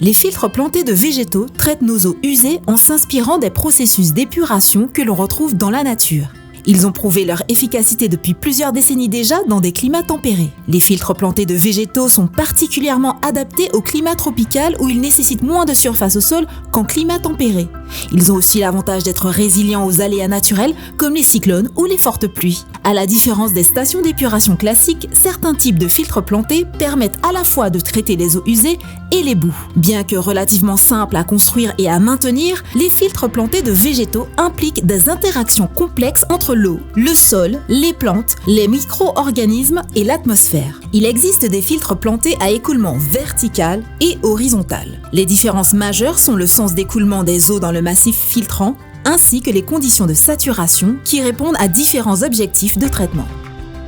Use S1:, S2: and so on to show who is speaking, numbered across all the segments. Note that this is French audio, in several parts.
S1: Les filtres plantés de végétaux traitent nos eaux usées en s'inspirant des processus d'épuration que l'on retrouve dans la nature. Ils ont prouvé leur efficacité depuis plusieurs décennies déjà dans des climats tempérés. Les filtres plantés de végétaux sont particulièrement adaptés au climat tropical où ils nécessitent moins de surface au sol qu'en climat tempéré. Ils ont aussi l'avantage d'être résilients aux aléas naturels comme les cyclones ou les fortes pluies. À la différence des stations d'épuration classiques, certains types de filtres plantés permettent à la fois de traiter les eaux usées et les boues. Bien que relativement simples à construire et à maintenir, les filtres plantés de végétaux impliquent des interactions complexes entre l'eau, le sol, les plantes, les micro-organismes et l'atmosphère. Il existe des filtres plantés à écoulement vertical et horizontal. Les différences majeures sont le sens d'écoulement des eaux dans le massif filtrant, ainsi que les conditions de saturation qui répondent à différents objectifs de traitement.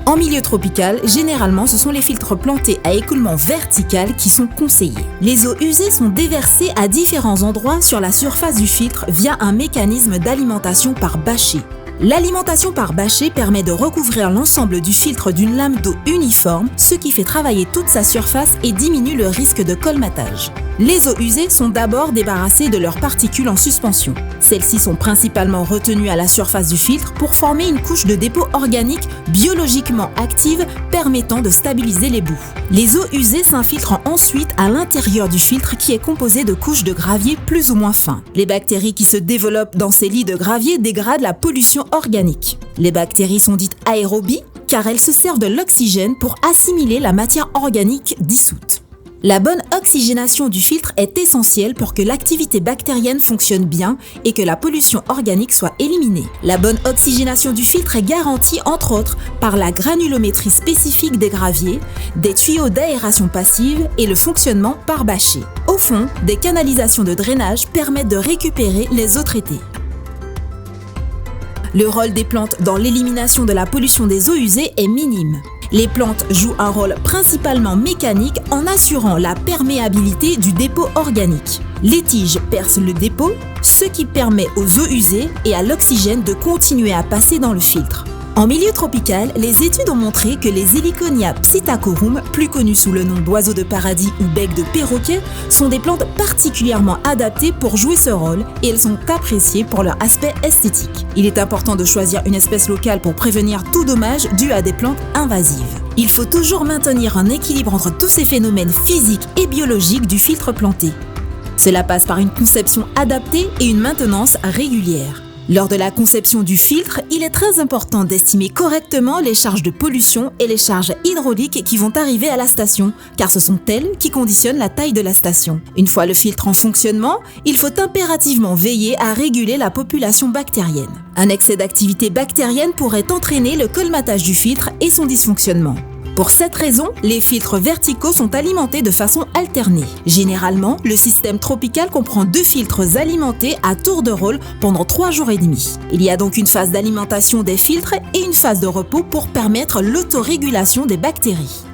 S1: En milieu tropical, généralement, ce sont les filtres plantés à écoulement vertical qui sont conseillés. Les eaux usées sont déversées à différents endroits sur la surface du filtre via un mécanisme d'alimentation par bâchée. L'alimentation par bâchée permet de recouvrir l'ensemble du filtre d'une lame d'eau uniforme, ce qui fait travailler toute sa surface et diminue le risque de colmatage. Les eaux usées sont d'abord débarrassées de leurs particules en suspension. Celles-ci sont principalement retenues à la surface du filtre pour former une couche de dépôt organique biologiquement active permettant de stabiliser les boues. Les eaux usées s'infiltrent ensuite à l'intérieur du filtre qui est composé de couches de gravier plus ou moins fins. Les bactéries qui se développent dans ces lits de gravier dégradent la pollution organique. Les bactéries sont dites aérobies car elles se servent de l'oxygène pour assimiler la matière organique dissoute. La bonne oxygénation du filtre est essentielle pour que l'activité bactérienne fonctionne bien et que la pollution organique soit éliminée. La bonne oxygénation du filtre est garantie entre autres par la granulométrie spécifique des graviers, des tuyaux d'aération passive et le fonctionnement par bâchée. Au fond, des canalisations de drainage permettent de récupérer les eaux traitées. Le rôle des plantes dans l'élimination de la pollution des eaux usées est minime. Les plantes jouent un rôle principalement mécanique en assurant la perméabilité du dépôt organique. Les tiges percent le dépôt, ce qui permet aux eaux usées et à l'oxygène de continuer à passer dans le filtre. En milieu tropical, les études ont montré que les Heliconia psittacorum, plus connus sous le nom d'oiseaux de paradis ou bec de perroquet, sont des plantes particulièrement adaptées pour jouer ce rôle et elles sont appréciées pour leur aspect esthétique. Il est important de choisir une espèce locale pour prévenir tout dommage dû à des plantes invasives. Il faut toujours maintenir un équilibre entre tous ces phénomènes physiques et biologiques du filtre planté. Cela passe par une conception adaptée et une maintenance régulière. Lors de la conception du filtre, il est très important d'estimer correctement les charges de pollution et les charges hydrauliques qui vont arriver à la station, car ce sont elles qui conditionnent la taille de la station. Une fois le filtre en fonctionnement, il faut impérativement veiller à réguler la population bactérienne. Un excès d'activité bactérienne pourrait entraîner le colmatage du filtre et son dysfonctionnement. Pour cette raison, les filtres verticaux sont alimentés de façon alternée. Généralement, le système tropical comprend 2 filtres alimentés à tour de rôle pendant 3 jours et demi. Il y a donc une phase d'alimentation des filtres et une phase de repos pour permettre l'autorégulation des bactéries.